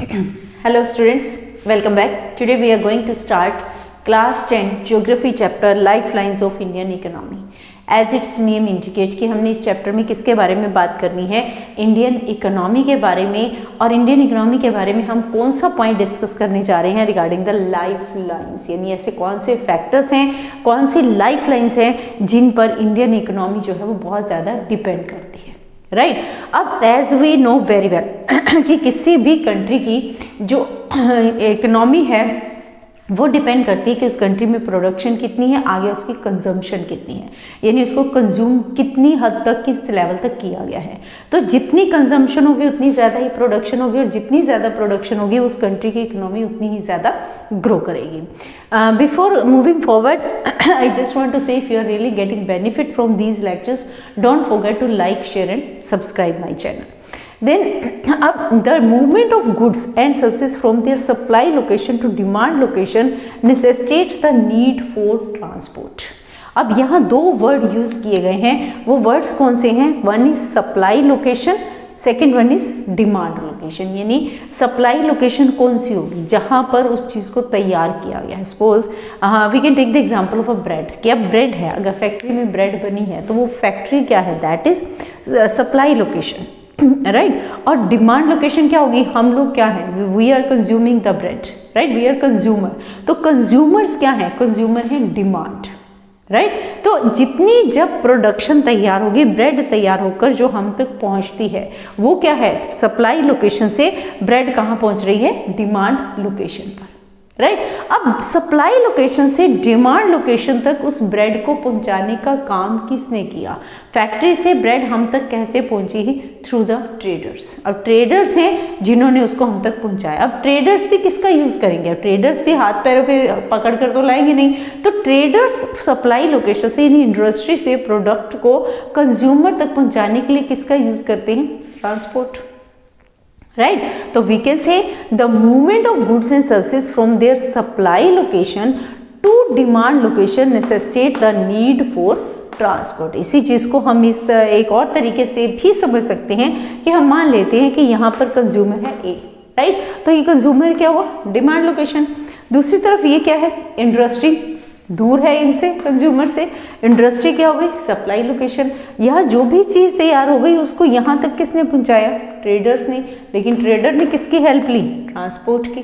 Hello students, welcome back. Today we are going to start class 10 geography chapter lifelines of Indian economy. As its name indicate कि हमने इस chapter में किसके बारे में बात करनी है, इंडियन इकोनॉमी के बारे में। और इंडियन इकोनॉमी के बारे में हम कौन सा पॉइंट डिस्कस करने जा रहे हैं रिगार्डिंग द लाइफ लाइन्स, यानी ऐसे कौन से फैक्टर्स हैं, कौन सी लाइफ लाइन्स हैं जिन पर इंडियन इकोनॉमी जो है वो बहुत ज़्यादा डिपेंड करती है, राइट। अब as we know very well कि किसी भी कंट्री की जो इकोनॉमी है वो डिपेंड करती है कि उस कंट्री में प्रोडक्शन कितनी है, आगे उसकी कंजम्पशन कितनी है, यानी उसको कंज्यूम कितनी हद तक, किस लेवल तक किया गया है। तो जितनी कंजम्पशन होगी उतनी ज़्यादा ही प्रोडक्शन होगी, और जितनी ज़्यादा प्रोडक्शन होगी उस कंट्री की इकोनॉमी उतनी ही ज़्यादा ग्रो करेगी। Before moving forward, I just want to say if you are really getting benefit from these lectures, don't forget to like, share and subscribe my channel. Then the movement of goods and services from their supply location to demand location necessitates the need for transport. अब यहाँ दो word use किए गए हैं, वो words कौन से हैं? One is supply location, second one is demand location. यानी सप्लाई लोकेशन कौन सी होगी? जहाँ पर उस चीज़ को तैयार किया गया है। Suppose we can take the example of a bread, कि अब ब्रेड है, अगर फैक्ट्री में ब्रेड बनी है तो वो फैक्ट्री क्या है? That is supply location, right. और डिमांड लोकेशन क्या होगी? हम लोग क्या है? We are consuming the bread, right, we are consumer. तो कंज्यूमर्स क्या है? कंज्यूमर है डिमांड, राइट। तो जितनी जब प्रोडक्शन तैयार होगी, ब्रेड तैयार होकर जो हम तक पहुंचती है वो क्या है? सप्लाई लोकेशन से ब्रेड कहाँ पहुंच रही है? डिमांड लोकेशन पर, राइट। अब सप्लाई लोकेशन से डिमांड लोकेशन तक उस ब्रेड को पहुंचाने का काम किसने किया? फैक्ट्री से ब्रेड हम तक कैसे पहुंची है? Through the traders. अब ट्रेडर्स हैं जिन्होंने उसको हम तक पहुंचाया। अब ट्रेडर्स भी किसका यूज करेंगे? अब ट्रेडर्स भी हाथ पैरों पे पकड़ कर तो लाएंगे नहीं, तो ट्रेडर्स सप्लाई लोकेशन से, यानी इंडस्ट्री से प्रोडक्ट को कंज्यूमर तक पहुंचाने के लिए किसका यूज करते हैं? Transport, right. So we can say the movement of goods and services from their supply location to demand location necessitate the need for transport. इसी चीज़ को हम इस एक और तरीके से भी समझ सकते हैं कि हम मान लेते हैं कि यहाँ पर कंज्यूमर है ए, राइट। तो ये कंज्यूमर क्या हुआ? Demand location. दूसरी तरफ ये क्या है? इंडस्ट्री, दूर है इनसे, कंज्यूमर से। इंडस्ट्री क्या हो गई? Supply location. यह जो भी चीज़ तैयार हो गई उसको यहाँ तक किसने पहुँचाया? ट्रेडर्स ने। लेकिन ट्रेडर ने किसकी हेल्प ली? ट्रांसपोर्ट की।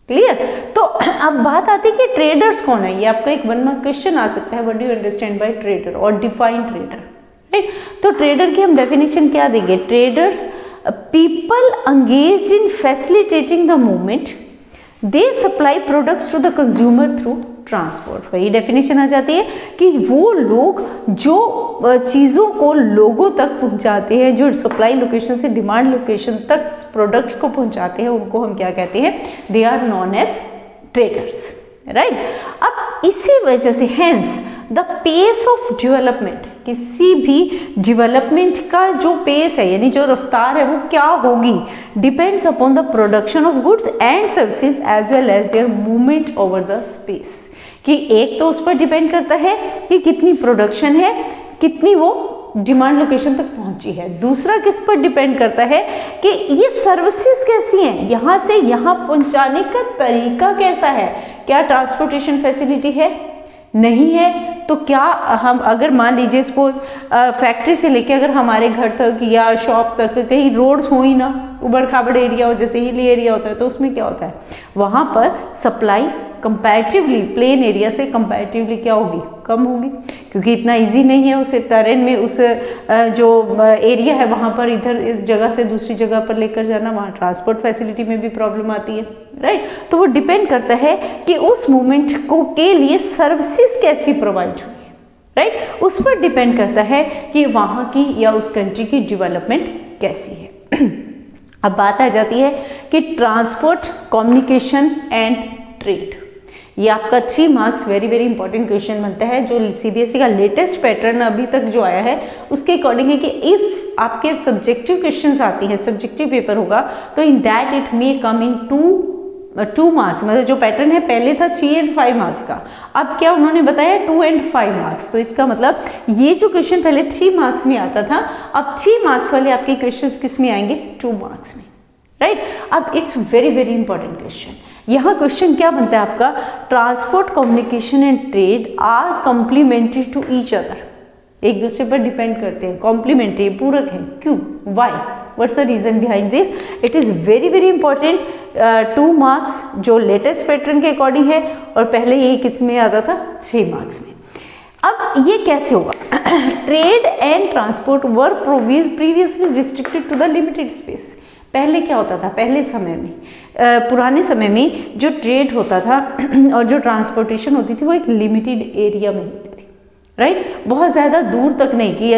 क्लियर? तो अब बात आती है कि ट्रेडर्स कौन है। ये आपका एक वन मार्क क्वेश्चन आ सकता है, what do you understand by trader और डिफाइन ट्रेडर, राइट। तो ट्रेडर की हम डेफिनेशन क्या देंगे? Traders people engaged in facilitating the movement, they supply products to the consumer through transport. वही डेफिनेशन आ जाती है कि वो लोग जो चीज़ों को लोगों तक पहुंचाते हैं, जो सप्लाई लोकेशन से डिमांड लोकेशन तक प्रोडक्ट्स को पहुंचाते हैं, उनको हम क्या कहते हैं? They are known as traders, right. अब इसी वजह से hence the pace of development, किसी भी डेवलपमेंट का जो पेस है, यानी जो रफ्तार है, वो क्या होगी? Depends upon the production of goods and services as well as their movement over the space. कि एक तो उस पर डिपेंड करता है कि कितनी प्रोडक्शन है, कितनी वो डिमांड लोकेशन तक पहुंची है। दूसरा किस पर डिपेंड करता है कि ये सर्विसेज कैसी हैं, यहाँ से यहाँ पहुंचाने का तरीका कैसा है। क्या ट्रांसपोर्टेशन फैसिलिटी है? नहीं है। तो क्या हम अगर मान लीजिए सपोज फैक्ट्री से लेके अगर हमारे घर तक या शॉप तक कहीं रोड्स हो ही ना, उबड़ खाबड़ एरिया हो, जैसे हिल एरिया होता है, तो उसमें क्या होता है? वहाँ पर सप्लाई कंपैरेटिवली प्लेन एरिया से कंपैरेटिवली क्या होगी? कम होगी, क्योंकि इतना इजी नहीं है उस टेरेन में, उस जो एरिया है वहाँ पर इधर इस जगह से दूसरी जगह पर लेकर जाना, वहाँ ट्रांसपोर्ट फैसिलिटी में भी प्रॉब्लम आती है, राइट। तो वो डिपेंड करता है कि उस मूवमेंट को के लिए सर्विसेज कैसी प्रोवाइड हुई है, राइट। उस पर डिपेंड करता है कि वहाँ की या उस कंट्री की डेवलपमेंट कैसी है। अब बात आ जाती है कि ट्रांसपोर्ट, कम्युनिकेशन एंड ट्रेड। ये आपका 3 marks very very important question बनता है, जो सीबीएसई का लेटेस्ट पैटर्न अभी तक जो आया है उसके अकॉर्डिंग है कि इफ आपके सब्जेक्टिव क्वेश्चंस आती हैं, सब्जेक्टिव पेपर होगा, तो in that it may come in 2 marks. मतलब जो पैटर्न है पहले था 3 and 5 मार्क्स का, अब क्या उन्होंने बताया 2 and 5 मार्क्स। तो इसका मतलब ये जो क्वेश्चन पहले 3 मार्क्स में आता था, अब 3 मार्क्स वाले आपके क्वेश्चन किस में आएंगे? 2 मार्क्स में, राइट। अब it's very very important question. यहाँ क्वेश्चन क्या बनता है आपका, transport, communication and trade are complementary to each other, एक दूसरे पर डिपेंड करते हैं, कॉम्प्लीमेंट्री, पूरक हैं। क्यों, why, what's the reason behind this? It is very very important. 2 marks जो लेटेस्ट पैटर्न के अकॉर्डिंग है, और पहले ये किस में आता था, 3 मार्क्स में। अब ये कैसे होगा? Trade and transport were previously restricted to the limited space. पहले क्या होता था, पहले समय में, पुराने समय में जो ट्रेड होता था और जो ट्रांसपोर्टेशन होती थी वो एक लिमिटेड एरिया में होती थी, राइट। बहुत ज़्यादा दूर तक नहीं कि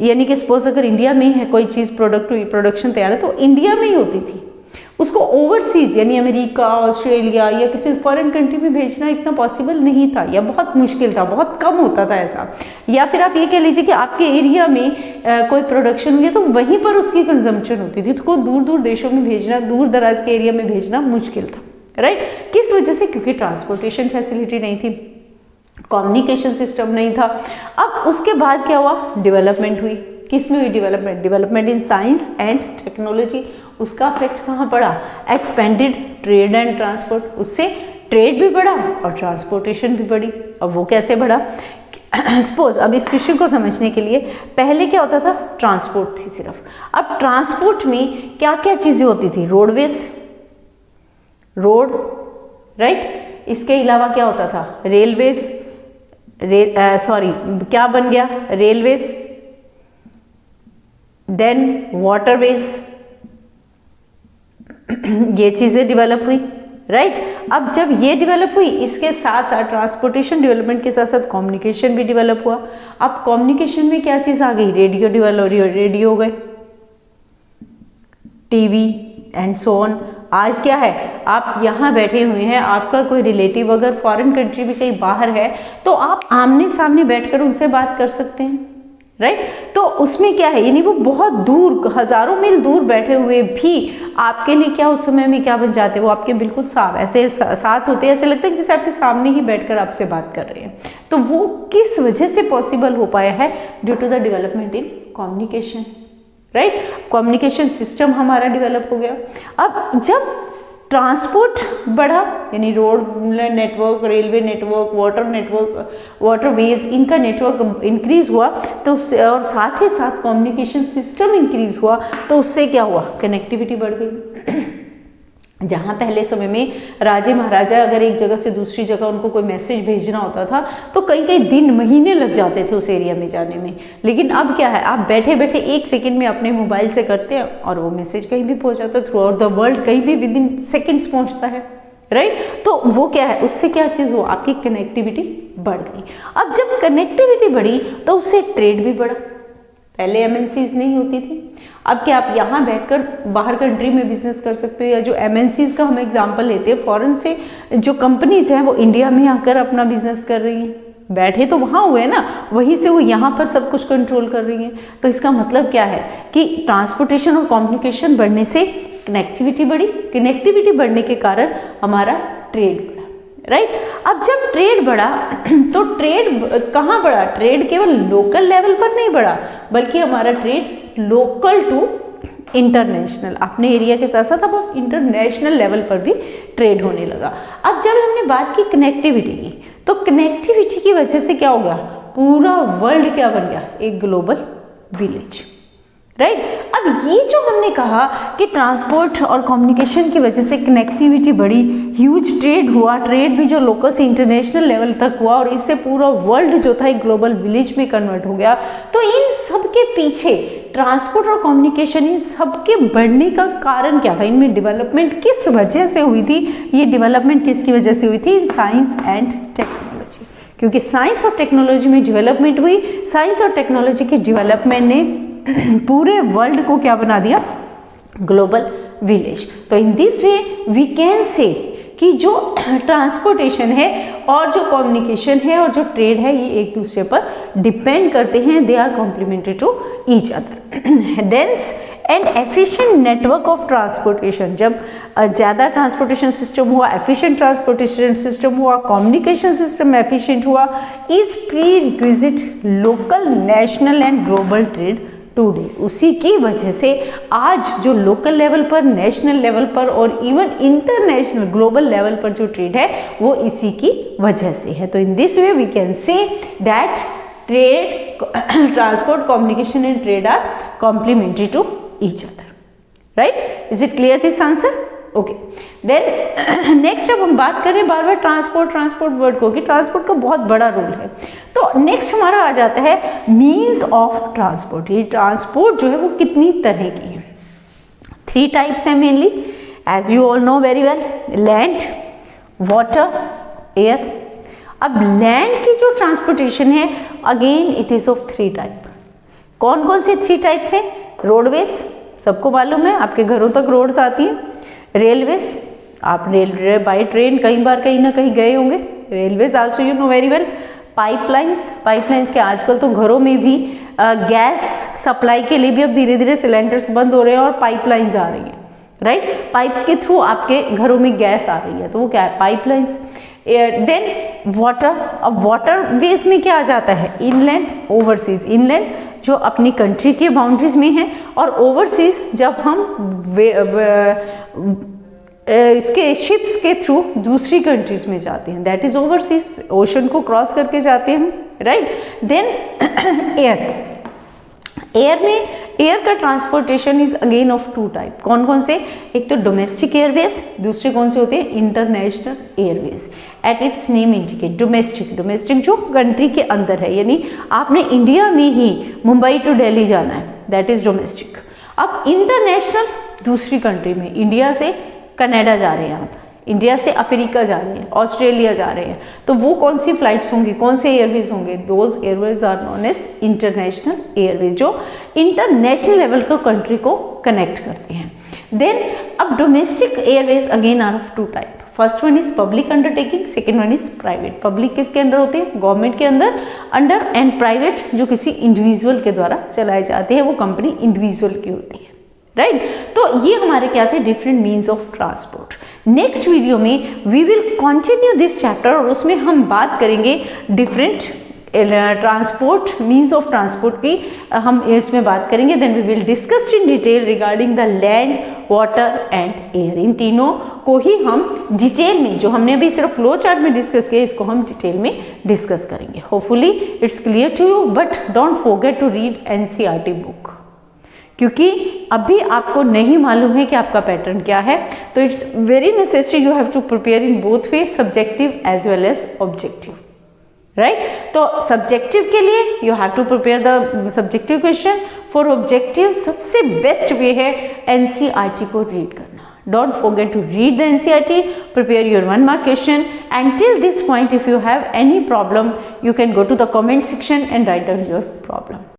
यानी कि सपोज अगर इंडिया में है कोई चीज़, प्रोडक्शन तैयार है तो इंडिया में ही होती थी, उसको ओवरसीज यानी अमेरिका, ऑस्ट्रेलिया या किसी फॉरेन कंट्री में भेजना इतना पॉसिबल नहीं था, या बहुत मुश्किल था, बहुत कम होता था ऐसा। या फिर आप ये कह लीजिए कि आपके एरिया में कोई प्रोडक्शन हुई है तो वहीं पर उसकी कंजम्पशन होती थी, तो दूर दूर देशों में भेजना, दूर दराज के एरिया में भेजना मुश्किल था, राइट। किस वजह से? क्योंकि ट्रांसपोर्टेशन फैसिलिटी नहीं थी, कम्युनिकेशन सिस्टम नहीं था। अब उसके बाद क्या हुआ, डेवलपमेंट हुई। किस में हुई development? Development in science and technology. उसका इफेक्ट कहाँ पड़ा? एक्सपेंडेड ट्रेड एंड ट्रांसपोर्ट, उससे ट्रेड भी बढ़ा और ट्रांसपोर्टेशन भी बढ़ी। अब वो कैसे बढ़ा? सपोज अब इस क्वेश्चन को समझने के लिए पहले क्या होता था, ट्रांसपोर्ट थी सिर्फ। अब ट्रांसपोर्ट में क्या क्या चीजें होती थी? Roadways, road, right. इसके अलावा क्या होता था? रेलवेज, क्या बन गया? रेलवेज, देन वाटरवेज, ये चीजें डेवलप हुई, राइट। अब जब ये डेवलप हुई, इसके साथ साथ ट्रांसपोर्टेशन डेवलपमेंट के साथ साथ कम्युनिकेशन भी डेवलप हुआ। अब कम्युनिकेशन में क्या चीज आ गई? रेडियो डेवलप, रेडियो हो गए, टीवी एंड सो ऑन। आज क्या है, आप यहाँ बैठे हुए हैं, आपका कोई रिलेटिव अगर फॉरेन कंट्री में कहीं बाहर है तो आप आमने सामने बैठकर उनसे बात कर सकते हैं, राइट। तो उसमें क्या है, यानी वो बहुत दूर, हजारों मील दूर बैठे हुए भी आपके लिए क्या उस समय में क्या बन जाते हैं, वो आपके बिल्कुल ऐसे साथ होते हैं, ऐसे लगता है जैसे आपके सामने ही बैठकर आपसे बात कर रहे हैं। तो वो किस वजह से पॉसिबल हो पाया है? Due to the development in communication, right. Communication system हमारा डेवलप हो गया। अब जब ट्रांसपोर्ट बढ़ा, यानी road network, railway network, water network, waterways, इनका नेटवर्क इंक्रीज हुआ तो और साथ ही साथ कम्युनिकेशन सिस्टम इंक्रीज हुआ, तो उससे क्या हुआ? कनेक्टिविटी बढ़ गई। जहाँ पहले समय में राजे महाराजा अगर एक जगह से दूसरी जगह उनको कोई मैसेज भेजना होता था तो कई कई दिन, महीने लग जाते थे उस एरिया में जाने में, लेकिन अब क्या है, आप बैठे बैठे 1 सेकंड में अपने मोबाइल से करते हैं और वो मैसेज कहीं भी पहुंच जाता है, थ्रू आउट द वर्ल्ड, कहीं भी विद इन सेकेंड्स पहुंचता है, राइट। तो वो क्या है, उससे क्या चीज़ हुआ, आपकी कनेक्टिविटी बढ़ गई। अब जब कनेक्टिविटी बढ़ी तो उससे ट्रेड भी बढ़ा। पहले एमएनसीज नहीं होती थी, अब क्या आप यहाँ बैठकर बाहर कंट्री में बिजनेस कर सकते हो, या जो एमएनसीज का हम एग्जांपल लेते हैं, फॉरेन से जो कंपनीज हैं वो इंडिया में आकर अपना बिजनेस कर रही हैं, बैठे तो वहाँ हुए ना, वहीं से वो यहाँ पर सब कुछ कंट्रोल कर रही हैं। तो इसका मतलब क्या है कि ट्रांसपोर्टेशन और कम्युनिकेशन बढ़ने से कनेक्टिविटी बढ़ी, कनेक्टिविटी बढ़ने के कारण हमारा ट्रेड बढ़ा, राइट। अब जब ट्रेड बढ़ा तो ट्रेड कहाँ बढ़ा? ट्रेड केवल लोकल लेवल पर नहीं बढ़ा, बल्कि हमारा ट्रेड लोकल टू इंटरनेशनल, अपने एरिया के साथ साथ अब इंटरनेशनल लेवल पर भी ट्रेड होने लगा। अब जब हमने बात की कनेक्टिविटी की, तो कनेक्टिविटी की वजह से क्या हो गया, पूरा वर्ल्ड क्या बन गया, एक ग्लोबल विलेज, राइट। अब ये जो हमने कहा कि ट्रांसपोर्ट और कम्युनिकेशन की वजह से कनेक्टिविटी बढ़ी, ह्यूज ट्रेड हुआ, ट्रेड भी जो लोकल से इंटरनेशनल लेवल तक हुआ और इससे पूरा वर्ल्ड जो था एक ग्लोबल विलेज में कन्वर्ट हो गया। तो इन सब के पीछे ट्रांसपोर्ट और कम्युनिकेशन, इन सब के बढ़ने का कारण क्या था, इनमें डेवलपमेंट किस वजह से हुई थी? ये डेवलपमेंट किसकी वजह से हुई थी? इन साइंस एंड टेक्नोलॉजी, क्योंकि साइंस और टेक्नोलॉजी में डेवलपमेंट हुई। साइंस और टेक्नोलॉजी के डेवलपमेंट ने पूरे वर्ल्ड को क्या बना दिया, ग्लोबल विलेज। तो in this way we can say कि जो ट्रांसपोर्टेशन है और जो कम्युनिकेशन है और जो ट्रेड है ये एक दूसरे पर डिपेंड करते हैं, they are complementary to each other. Dense and efficient network of transportation, जब ज़्यादा ट्रांसपोर्टेशन सिस्टम हुआ, एफिशिएंट ट्रांसपोर्टेशन सिस्टम हुआ, कम्युनिकेशन सिस्टम एफिशिएंट हुआ, is prerequisite local, national and global trade today. उसी की वजह से आज जो लोकल लेवल पर, नेशनल लेवल पर और इवन इंटरनेशनल ग्लोबल लेवल पर जो ट्रेड है वो इसी की वजह से है। तो in this way we can say that trade, transport, communication and trade are complementary to each other, right? Is it clear this answer? Okay, then next अब हम बात करें बार बार ट्रांसपोर्ट वर्ड को, कि ट्रांसपोर्ट का बहुत बड़ा रोल है। तो नेक्स्ट हमारा आ जाता है मीन्स ऑफ ट्रांसपोर्ट। ये ट्रांसपोर्ट जो है वो कितनी तरह की है? 3 टाइप्स है mainly, as you all know very well, land, water, air. अब लैंड की जो ट्रांसपोर्टेशन है again it is of 3 type. कौन कौन से 3 टाइप्स हैं? रोडवेज, सबको मालूम है, आपके घरों तक रोड्स आती हैं। रेलवेज, आप रेल बाई ट्रेन कई बार कहीं ना कहीं गए होंगे, railways also you know very well. Pipelines के आजकल तो घरों में भी गैस सप्लाई के लिए भी अब धीरे धीरे सिलेंडर्स बंद हो रहे हैं और पाइपलाइंस आ रही हैं, राइट? पाइप्स के थ्रू आपके घरों में गैस आ रही है, तो वो क्या है? पाइपलाइंस। Then water. अब वाटर वेज में क्या आ जाता है? Inland, overseas. इनलैंड जो अपनी कंट्री के बाउंड्रीज में है, और ओवरसीज जब हम इसके शिप्स के थ्रू दूसरी कंट्रीज में जाते हैं, दैट इज ओवरसीज, ओशन को क्रॉस करके जाते हैं, राइट? देन एयर में, एयर का transportation is again of 2 type. कौन कौन से? एक तो डोमेस्टिक एयरवेज, दूसरे कौन से होते हैं? International Airways. At its name indicate, domestic जो कंट्री के अंदर है, यानी आपने इंडिया में ही मुंबई टू दिल्ली जाना है, दैट इज डोमेस्टिक। अब इंटरनेशनल, दूसरी कंट्री में, इंडिया से कनाडा जा रहे हैं आप, इंडिया से अफ्रीका जा रहे हैं, ऑस्ट्रेलिया जा रहे हैं, तो वो कौन सी फ्लाइट्स होंगी, कौन से एयरवेज होंगे? Those airways are known as international airways, जो इंटरनेशनल लेवल को कंट्री को कनेक्ट करते हैं। देन अब domestic airways again are of 2 type. First one is public undertaking, second one is private. Public किसके अंडर होते हैं? गवर्नमेंट के अंडर एंड प्राइवेट जो किसी इंडिविजुअल के द्वारा चलाए जाते हैं, वो कंपनी इंडिविजुअल की होती है, राइट? तो ये हमारे क्या थे? Different means of transport. Next video में we will continue this chapter, और उसमें हम बात करेंगे different transport, means of transport की हम इसमें बात करेंगे। Then we will discuss in detail regarding the land, water and air. इन तीनों को ही हम डिटेल में, जो हमने अभी सिर्फ फ्लो चार्ट में डिस्कस किया, इसको हम डिटेल में डिस्कस करेंगे। Hopefully it's clear to you, but don't forget to read NCERT book, क्योंकि अभी आपको नहीं मालूम है कि आपका पैटर्न क्या है, तो it's very necessary you have to prepare in both way, subjective as well as objective, right? तो सब्जेक्टिव के लिए you have to prepare the subjective question. For objective सबसे बेस्ट वे है एनसीईआरटी को रीड करना। Don't forget to read the NCERT, prepare your 1 mark question, and till this point if you have any problem you can go to the comment section and write down your problem.